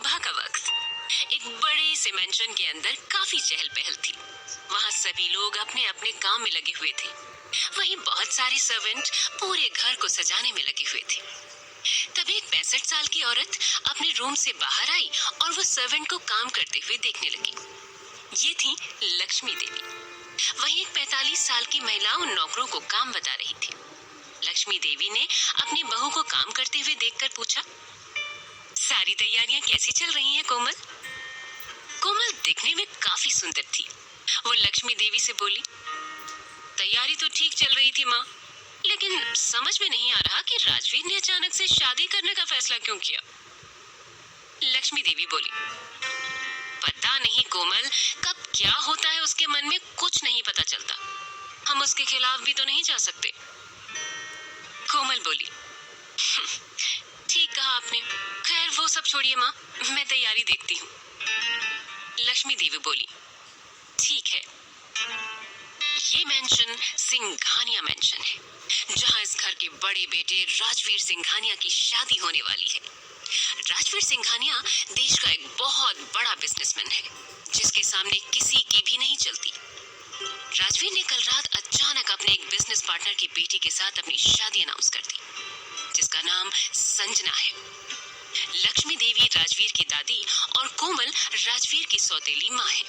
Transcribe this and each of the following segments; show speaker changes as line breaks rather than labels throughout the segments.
सुबह का वक्त एक बड़े से मेंशन के अंदर काफी चहल पहल थी। वहाँ सभी लोग अपने अपने काम में लगे हुए थे। वहीं बहुत सारे सर्वेंट पूरे घर को सजाने में लगे हुए थे। तभी एक 65 साल की औरत अपने रूम से बाहर आई और वो सर्वेंट को काम करते हुए देखने लगी। ये थी लक्ष्मी देवी। वहीं एक 45 साल की महिला उन नौकरों को काम बता रही थी। लक्ष्मी देवी ने अपनी बहू को काम करते हुए देखकर पूछा, सारी तैयारियां कैसी चल रही हैं कोमल? कोमल दिखने में काफी सुंदर थी। वो लक्ष्मी देवी से बोली, तैयारी तो ठीक चल रही थी माँ, लेकिन समझ में नहीं आ रहा कि राजवीर ने अचानक से शादी करने का फैसला क्यों किया। लक्ष्मी देवी बोली, पता नहीं कोमल, कब क्या होता है उसके मन में कुछ नहीं पता चलता। हम उसके खिलाफ भी तो नहीं जा सकते। कोमल बोली, ठीक कहा आपने। खैर वो सब छोड़िए माँ, मैं तैयारी देखती हूँ। लक्ष्मी देवी बोली, ठीक है। ये मेंशन सिंघानिया मेंशन है, जहाँ इस घर के बड़े बेटे राजवीर सिंघानिया की शादी होने वाली है। राजवीर सिंघानिया देश का एक बहुत बड़ा बिजनेसमैन है, जिसके सामने किसी की भी नहीं चलती। राजवीर ने कल रात अचानक अपने एक बिजनेस पार्टनर की बेटी के साथ अपनी शादी अनाउंस कर दी, जिसका नाम संजना है। लक्ष्मी देवी राजवीर की दादी और कोमल राजवीर की सौतेली माँ है।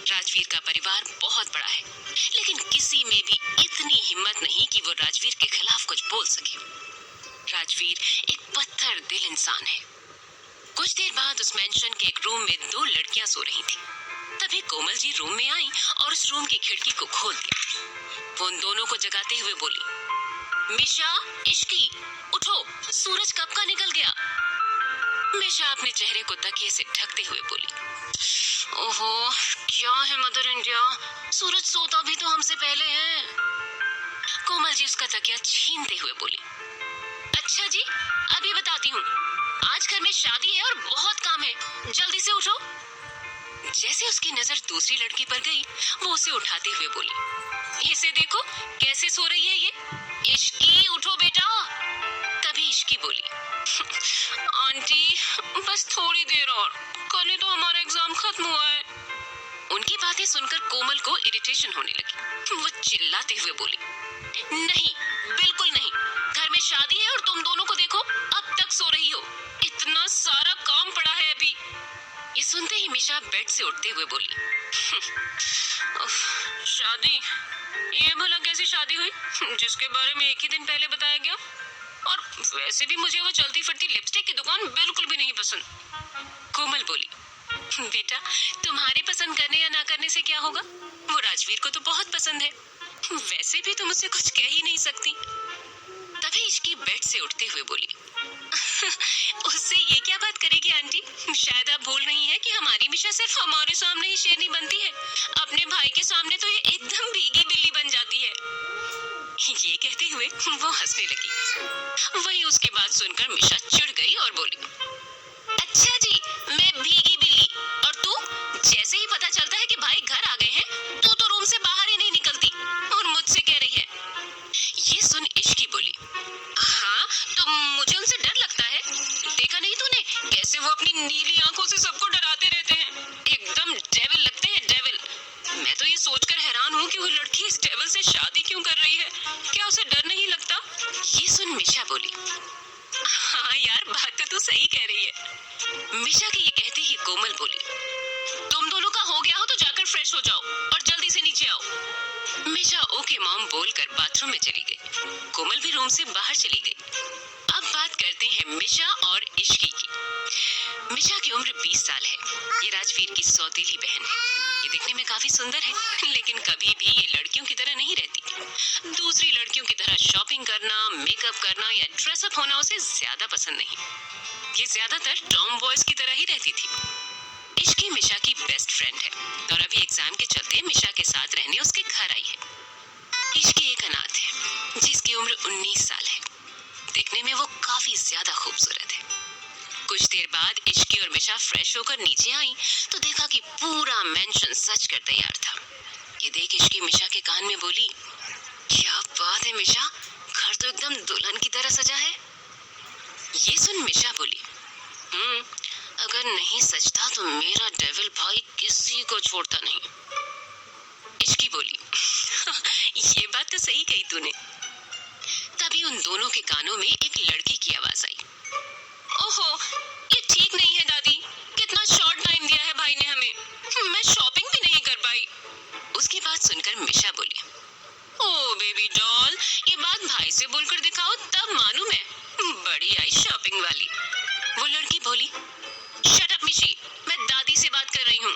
राजवीर का परिवार बहुत बड़ा है, लेकिन किसी में भी इतनी हिम्मत नहीं कि वो राजवीर के खिलाफ कुछ बोल सके। राजवीर एक पत्थर दिल इंसान है। कुछ देर बाद उस मेंशन के एक रूम में 2 लड़कियां सो रही थी। तभी कोमल जी रूम में आई और उस रूम की खिड़की को खोल दिया। वो उन दोनों को जगाते हुए बोली, मिशा, इश्की, उठो, सूरज कब का निकल गया। मिशा अपने चेहरे को तकिए से ढकते हुए बोली, ओहो, क्या है मदर इंडिया, सूरज सोता भी तो हमसे पहले है। कोमल जी उसका तकिया छीनते हुए बोली, अच्छा जी, अभी बताती हूँ। आज घर में शादी है और बहुत काम है, जल्दी से उठो। जैसे उसकी नजर दूसरी लड़की पर गई, वो उसे उठाते हुए बोली, इसे देखो कैसे सो रही है ये। इश्की, उठो बेटा। तभी इश्की बोली, आंटी बस थोड़ी देर और, कल ही तो हमारा एग्जाम खत्म हुआ है। उनकी बातें सुनकर कोमल को इरिटेशन होने लगी। वो चिल्लाते हुए बोली, नहीं, बिल्कुल नहीं, घर में शादी है और तुम दोनों को देखो अब तक सो रही हो, इतना सारा काम पड़ा है अभी। ये सुनते ही मिशा बेड से उठते हुए बोली, शादी? ये भला कैसी शादी हुई जिसके बारे में एक ही दिन पहले बताया गया? और वैसे भी मुझे वो चलती फिरती लिपस्टिक की दुकान बिल्कुल भी नहीं पसंद। कोमल बोली, बेटा तुम्हारे पसंद करने या ना करने से क्या होगा, वो राजवीर को तो बहुत पसंद है, वैसे भी तुम उससे कुछ कह ही नहीं सकती। तभी इसकी बेड से उठते हुए बोली, उससे ये क्या बात करेगी आंटी, शायद आप भूल रही हैं कि हमारी मिशा सिर्फ हमारे सामने ही शेरनी बनती है, अपने भाई के सामने तो ये एकदम भीगी बिल्ली बन जाती है। ये कहते हुए वो हंसने लगी। वही उसकी बात सुनकर मिशा चिढ़ गई और बोली, अच्छा जी, मैं भीगी बिल्ली, और तू? जैसे ही पता चलता है कि भाई घर आ गए हैं, तू तो रूम से बाहर ही नहीं निकलती और मुझसे कह रही है। ये सुन इश्की बोली, हाँ तो मुझे उनसे डर लगता है, देखा नहीं तूने कैसे वो अपनी नीली आंखों से सबको डराते रहते हैं, एकदम डेविल लगते हैं, डेविल। मैं तो ये सोचकर हैरान हूँ कि वो लड़की इस डेविल से शादी क्यों कर रही है, क्या उसे डर नहीं लगता? ये सुन मिशा बोली, हाँ यार, बात तो तू सही कह रही है। मिशा के ये कहते ही कोमल बोली, तुम दोनों का हो गया हो तो जाकर फ्रेश हो जाओ और जल्दी से नीचे आओ। मिशा ओके मॉम बोलकर बाथरूम में चली गई। कोमल भी रूम से बाहर चली गई। अब बात करते हैं मिशा और इश्की की। मिशा की उम्र 20 साल है। ये राजवीर की सौतेली बहन है। ये दिखने में काफी सुंदर है, लेकिन कभी भी ये लड़कियों की तरह नहीं रहती। दूसरी लड़कियों की तरह शॉपिंग करना, मेकअप करना या ड्रेसअप होना उसे ज्यादा पसंद नहीं। ये ज्यादातर टॉम बॉयज की तरह ही रहती थी। इश्की मिशा की बेस्ट फ्रेंड है और अभी एग्जाम के चलते मिशा के साथ रहने उसके घर आई है। इश्की एक अनाथ है जिसकी उम्र 19 साल है। देखने में वो काफी ज्यादा खूबसूरत है। कुछ देर बाद इश्की और मिशा फ्रेश होकर नीचे आई तो देखा कि पूरा मेंशन सज कर तैयार था। ये देख इश्की मिशा के कान में बोली, क्या बात है मिशा, घर तो एकदम दुल्हन की तरह सजा है। ये सुन मिशा बोली, अगर अगर नहीं सचता तो मेरा डेविल भाई किसी को छोड़ता नहीं, इश्की बोली। ये बात तो सही कही तूने। तभी उन दोनों के कानों में एक लड़की की आवाज आई। ओहो, ये ठीक नहीं है दादी, कितना शॉर्ट टाइम दिया है भाई ने हमें, मैं शॉपिंग भी नहीं कर पाई। उसकी बात सुनकर मिशा बोली, ओ बेबी डॉल, ये बात भाई से बोलकर दिखाओ तब मालूम है, बड़ी आई शॉपिंग वाली। वो लड़की बोली, शट अप मिशी, मैं दादी से बात कर रही हूँ।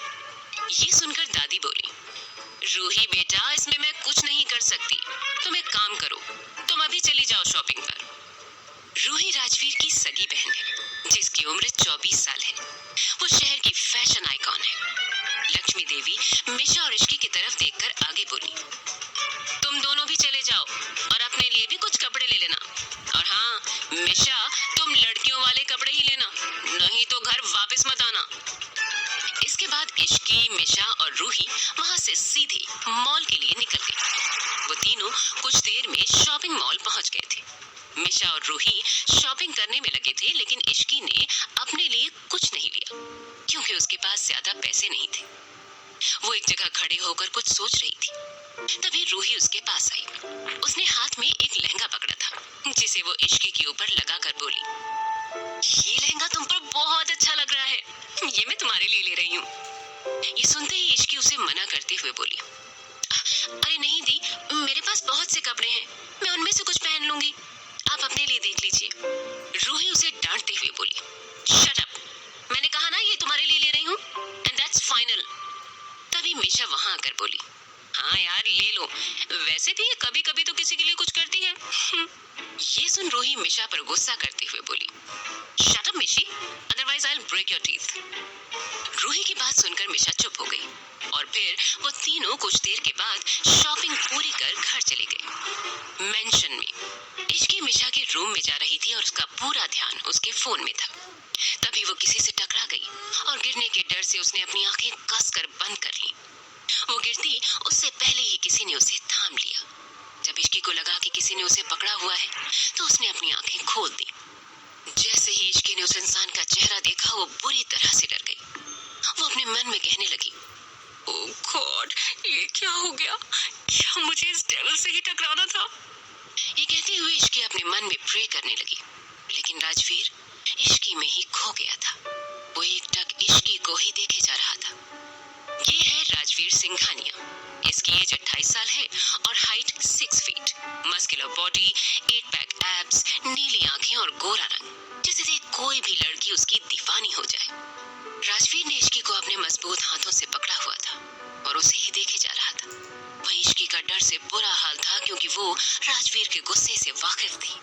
ये सुनकर दादी बोली, रूही बेटा, इसमें मैं कुछ नहीं कर सकती, तुम एक काम करो, तुम अभी चली जाओ शॉपिंग पर। रूही राजवीर की सगी बहन है जिसकी उम्र 24 साल है। वो शहर की फैशन आइकॉन है। लक्ष्मी देवी मिशा और इश्की की तरफ देखकर आगे बोली, तुम दोनों भी चले जाओ और अपने लिए भी कुछ कपड़े ले लेना, और हाँ मिशा, तुम लड़कियों वाले कपड़े ही लेना, नहीं तो घर वापस मत आना। इसके बाद इश्की, मिशा और रूही वहां से सीधे मॉल के लिए निकल गए। वो तीनों कुछ देर में शॉपिंग मॉल पहुंच गए थे। मिशा और रूही शॉपिंग करने में लगे थे, लेकिन इश्की ने अपने लिए कुछ नहीं लिया क्योंकि उसके पास ज्यादा पैसे नहीं थे। वो एक जगह खड़े होकर कुछ सोच रही थी। तभी रूही उसके पास आई। उसने हाथ में एक लहंगा पकड़ा था जिसे वो इश्की के ऊपर लगाकर बोली, ये लहंगा तुम पर बहुत अच्छा लग रहा है, ये मैं तुम्हारे लिए ले रही हूँ। ये सुनते ही इश्की उसे मना करते हुए बोली, अरे नहीं दी, मेरे पास बहुत से कपड़े हैं, मैं उनमें से कुछ पहन लूंगी, आप अपने लिए देख लीजिए। रूही उसे डांटते हुए बोली, शट अप, मैंने कहा ना ये तुम्हारे लिए ले रही हूँ, एंड दैट्स फाइनल। तभी मिशा वहां आकर बोली, हाँ यार ले लो, वैसे भी ये कभी कभी तो किसी के लिए कुछ करती है। ये सुन रूही मिशा पर गुस्सा करते हुए बोली, shut up Mishi, otherwise I will break your teeth. Ruhi की बात सुनकर मिशा चुप हो गई और फिर वो तीनों कुछ देर के बाद शॉपिंग पूरी कर घर चले गए। मेंशन में इश्की मिशा के रूम में जा रही थी और उसका पूरा ध्यान उसके फोन में था। तभी वो किसी से टकरा गई और गिरने के डर से उसने अपनी आंखें कसकर बंद कर ली। वो गिरती उससे पहले ही किसी ने उसे थाम लिया। जब इश्की को लगा कि किसी ने उसे पकड़ा हुआ है तो उसने अपनी आंखें खोल दी। जैसे ही इश्की ने उस इंसान का चेहरा देखा, वो बुरी तरह से डर गई। वो अपने मन में कहने लगी, ओह गॉड, ये क्या हो गया, क्या मुझे इस डेविल से ही टकराना था। ये कहते हुए इश्की अपने मन में प्रे करने लगी, लेकिन राजवीर इश्की में ही खो गया था। वो एकटक इश्की को ही देखे जा रहा था। ये है राजवीर सिंघानिया। इसकी एज 28 साल है और height 6 feet, muscular body, 8 pack abs, नीली आंखें और गोरा रंग, जिसे देख कोई भी लड़की उसकी दीवानी हो जाए। राजवीर ने इश्की को अपने मजबूत हाथों से पकड़ा हुआ था और उसे ही देखे जा रहा था। वहीं इश्की का डर से बुरा हाल था क्योंकि वो राजवीर के गुस्से से वाकिफ थी।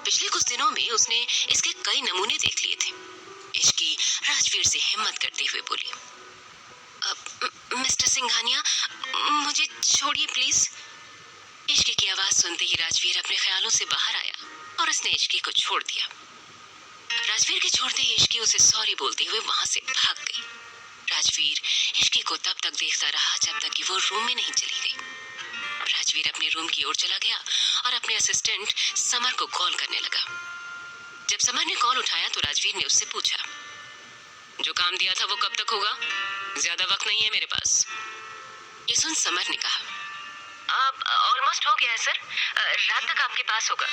पिछले कुछ दिनों में उसने इसके कई नमूने देख लिए थे। इश्की राजवीर से हिम्मत करते हुए बोली, मिस्टर सिंघानिया, मुझे छोड़िए प्लीज। इश्की की आवाज सुनते ही राजवीर अपने ख्यालों से बाहर आया और उसने इश्की को छोड़ दिया। राजवीर के छोड़ते ही इश्की उसे सॉरी बोलते हुए वहां से भाग गई। राजवीर इश्की को तब तक देखता रहा जब तक कि वो रूम में नहीं चली गई। राजवीर अपने रूम की ओर चला गया और अपने असिस्टेंट समर को कॉल करने लगा। जब समर ने कॉल उठाया तो राजवीर ने उससे पूछा, जो काम दिया था वो कब तक होगा, ज्यादा वक्त नहीं है मेरे पास। ये सुन समर ने कहा, अब ऑलमोस्ट हो गया है सर, रात तक आपके पास होगा।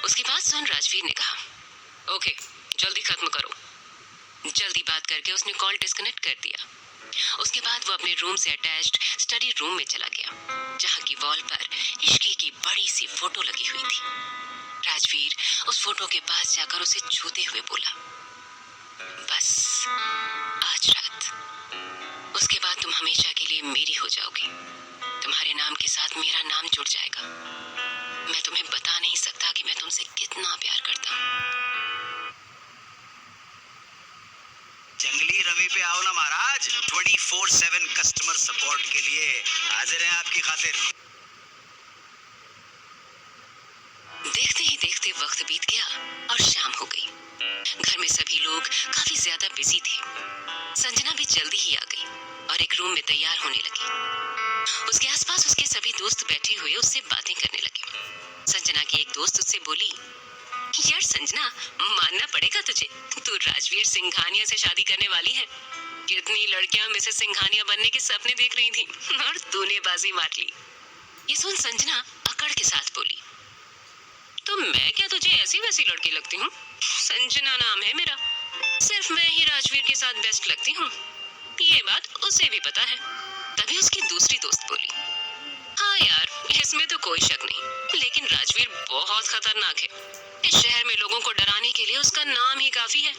उसकी बात सुन राजवीर ने कहा, ओके, जल्दी खत्म करो। जल्दी बात करके उसने कॉल डिस्कनेक्ट कर दिया। उसके बाद वो अपने रूम से अटैच्ड स्टडी रूम में चला गया, जहाँ की वॉल पर इश्की की बड़ी सी फोटो लगी हुई थी। राजवीर उस फोटो के पास जाकर उसे छूते हुए बोला, बस आज रात, उसके बाद तुम हमेशा के लिए मेरी हो जाओगी। तुम्हारे नाम के साथ मेरा नाम जुड़ जाएगा। मैं तुम्हें बता नहीं सकता कि मैं तुमसे कितना प्यार करता हूँ।
जंगली रमी पे आओ ना महाराज, 24/7 कस्टमर सपोर्ट के लिए हाजिर हैं आपकी खातिर।
देखते ही देखते वक्त बीत गया और शाम हो गई। घर में सभी लोग काफी ज्यादा बिजी थे। संजना भी जल्दी ही आ गई और एक रूम में तैयार होने लगी। उसके आसपास उसके सभी दोस्त बैठे हुए उससे बातें करने लगे। संजना की एक दोस्त उससे बोली, यार संजना, मानना पड़ेगा तुझे, तू राजवीर सिंघानिया से शादी करने वाली है। कितनी लड़कियां मिसेस सिंघानिया बनने के सपने देख रही थी और तूने बाजी मार ली। ये सुन संजना अकड़ के साथ बोली, तो मैं क्या तुझे ऐसी वैसी लड़की लगती हूँ? संजना नाम है मेरा, सिर्फ मैं ही राजवीर के साथ बेस्ट लगती हूँ। ये बात उसे भी पता है। तभी उसकी दूसरी दोस्त बोली, हाँ यार, इसमें तो कोई शक नहीं, लेकिन राजवीर बहुत खतरनाक है। इस शहर में लोगों को डराने के लिए उसका नाम ही काफी है।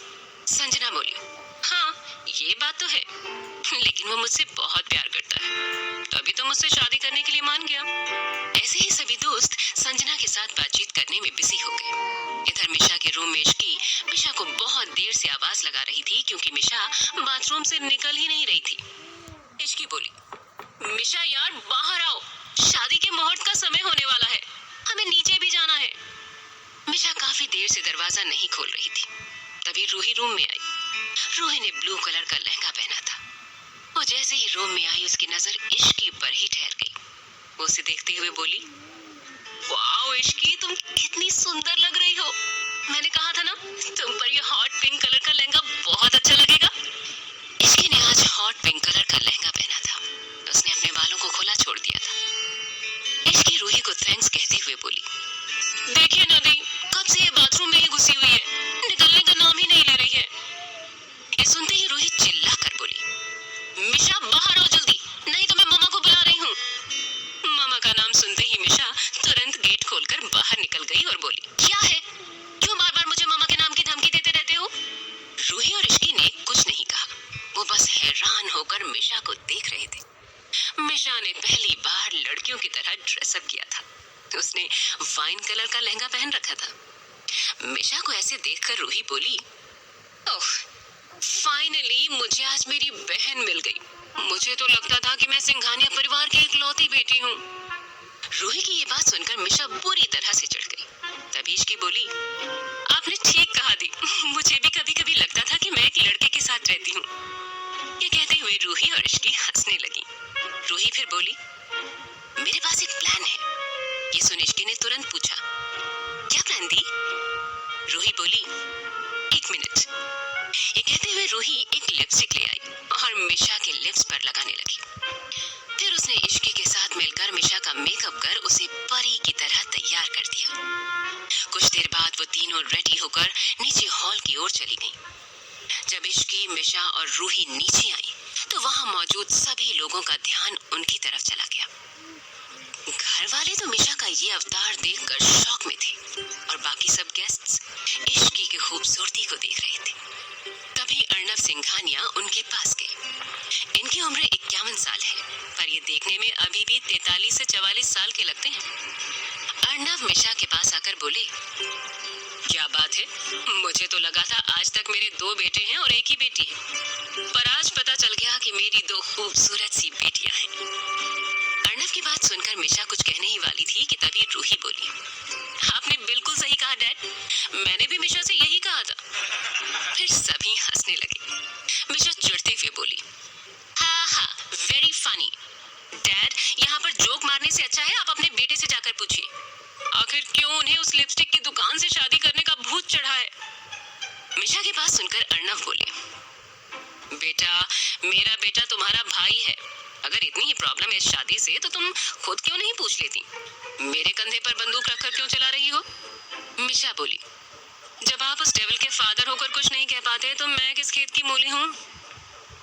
संजना बोली, हाँ ये बात तो है, लेकिन वो मुझसे बहुत प्यार करता है, तभी तो मुझसे शादी करने के लिए मान गया। ऐसे ही सभी दोस्त संजना के साथ बातचीत करने में बिजी हो गए। इधर मिशा के रूम में इश्की मिशा को बहुत देर से आवाज लगा रही थी, क्योंकि मिशा बाथरूम से निकल ही नहीं रही थी। इश्की बोली, मिशा यार बाहर आओ, शादी के मुहूर्त का समय होने वाला है, हमें नीचे भी जाना है। मिशा काफी देर से दरवाजा नहीं खोल रही थी। तभी रूही रूम में आई। रूही ने ब्लू कलर का लहंगा पहना था। वो जैसे ही रूम में आई, उसकी नजर इश्की पर ही ठहर गई। वो उसे देखते हुए बोली, वाओ इश्की, तुम कितनी सुंदर लग रही हो। मैंने कहा था ना, तुम पर ये हॉट पिंक कलर का लहंगा बहुत अच्छा लगेगा। इश्की ने आज हॉट पिंक कलर का लहंगा पहना था। उसने अपने बालों को खुला छोड़ दिया था। इश्की रूही को थैंक्स कहते हुए बोली, देखिए नदी, कब से ये बाथरूम में ही घुसी हुई है, निकलने का नाम ही नहीं ले रही है। ये सुनते ही रूही चिल्ला कर बोली, मिशा बाहर आओ जल्दी, नहीं तो मैं मामा को बुला रही हूँ। मामा का नाम सुनते ही मिशा तुरंत गेट खोलकर बाहर निकल गई और बोली, क्या है, क्यों बार बार मुझे मामा के नाम की धमकी देते रहते हो? रूही और इश्की ने कुछ नहीं कहा, वो बस हैरान होकर मिशा को देख रहे थे। मिशा ने पहली बार लड़कियों की तरह ड्रेसअप किया था। उसने वाइन कलर का लहंगा पहन रखा था। मिशा को ऐसे देखकर रूही बोली, ओह, फाइनली मुझे आज मेरी बहन मिल गई। मुझे तो लगता था कि मैं सिंघानिया परिवार की इकलौती बेटी हूँ। रूही की ये बात सुनकर मिशा बुरी तरह से चिढ़ गई। तभी इश्की बोली, आपने ठीक कहा दी, मुझे भी कभी कभी लगता था कि मैं एक लड़के के साथ रहती हूँ। ये कहते हुए रूही और इश्की हंसने लगी। रूही फिर बोली, मेरे पास एक प्लान है। ये सुन इश्की ने तुरंत पूछा, क्या प्लान दी? रूही बोली, एक मिनट। ये कहते हुए रूही एक लिपस्टिक ले आई और मिशा के लिप्स पर लगाने लगी। फिर उसने इश्की के साथ मिलकर मिशा का मेकअप कर उसे परी की तरह तैयार कर दिया। कुछ देर बाद वो तीनों रेडी होकर नीचे हॉल की ओर चली गईं। जब इश्की, मिशा और रूही नीचे आई, तो वहां मौजूद सभी लोगों का ध्यान उनकी तरफ चला गया। घर वाले तो मिशा का ये अवतार देखकर शॉक में थे और बाकी सब गेस्ट्स इश्की की खूबसूरती को देख रहे थे। तभी अर्नव सिंघानिया उनके पास गए। इनकी उम्र 51 साल है, पर ये देखने में अभी भी 43 से 44 साल के लगते हैं। अर्नव मिशा के पास आकर बोले, क्या बात है, मुझे तो लगा था आज तक मेरे 2 बेटे हैं और एक ही बेटी है, पर आज पता चल गया कि मेरी 2 खूबसूरत सी बेटियां हैं। अर्नव की बात सुनकर मिशा कुछ कहने ही वाली थी कि तभी रूही बोली, आपने बिल्कुल सही कहा डैड, मैंने भी मिशा से यही कहा था। फिर सभी हंसने लगे। मिशा चिढ़ते हुए बोली, हाँ हाँ, वेरी फनी। डैड, यहाँ पर जोक मारने से अच्छा है आप अपने बेटे से जाकर पूछिए, आखिर क्यों उन्हें उस लिपस्टिक की दुकान से शादी करने का भूत चढ़ा है। मिशा की बात सुनकर अर्नव बोले, बेटा, मेरा बेटा तुम्हारा भाई है, अगर इतनी ही प्रॉब्लम है इस शादी से तो तुम खुद क्यों नहीं पूछ लेती? मेरे कंधे पर बंदूक रखकर क्यों चला रही हो? मिशा बोली, जब आप उस डेविल के फादर होकर कुछ नहीं कह पाते तो मैं किस खेत की मूली हूँ?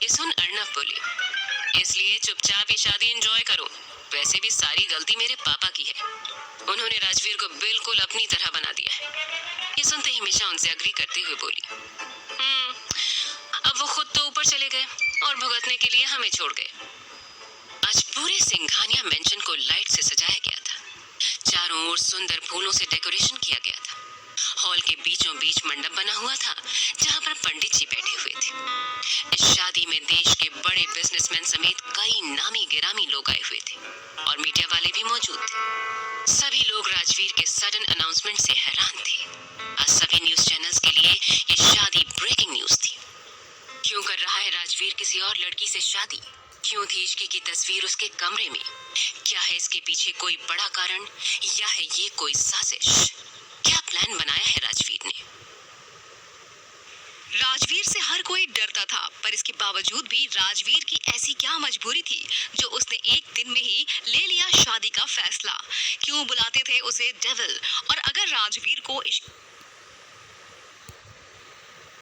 ये सुन अर्नव बोले, इसलिए चुपचाप ये शादी एंजॉय करो, वैसे भी सारी गलती मेरे पापा की है, उन्होंने राजवीर को बिल्कुल अपनी तरह बना दिया है। ये सुनते ही मिशा उनसे अग्री करते हुए बोली, अब वो खुद तो ऊपर चले गए और भुगतने के लिए हमें छोड़ गए। आज पूरे सिंघानिया मेंशन को लाइट से सजाया गया था। चारों ओर सुंदर फूलों से डेकोरेशन किया गया था। हॉल के बीचों बीच मंडप बना हुआ था, जहां पर पंडित जी बैठे हुए थे। इस शादी में देश के बड़े बिजनेसमैन समेत कई नामी गिरामी लोग आए हुए थे और मीडिया वाले भी मौजूद थे। सभी लोग राजवीर के सडन अनाउंसमेंट से हैरान थे। आज सभी न्यूज चैनल्स के लिए ये शादी ब्रेकिंग न्यूज थी। क्यों कर रहा है राजवीर किसी और लड़की से शादी? क्यों थी इश्की की तस्वीर उसके कमरे में? क्या है इसके पीछे कोई बड़ा कारण या है ये कोई साजिश? क्या प्लान बनाया है राजवीर ने।
राजवीर से हर कोई डरता था, पर इसके बावजूद भी राजवीर की ऐसी क्या मजबूरी थी जो उसने एक दिन में ही ले लिया शादी का फैसला। क्यों बुलाते थे उसे डेविल, और अगर राजवीर को इश्क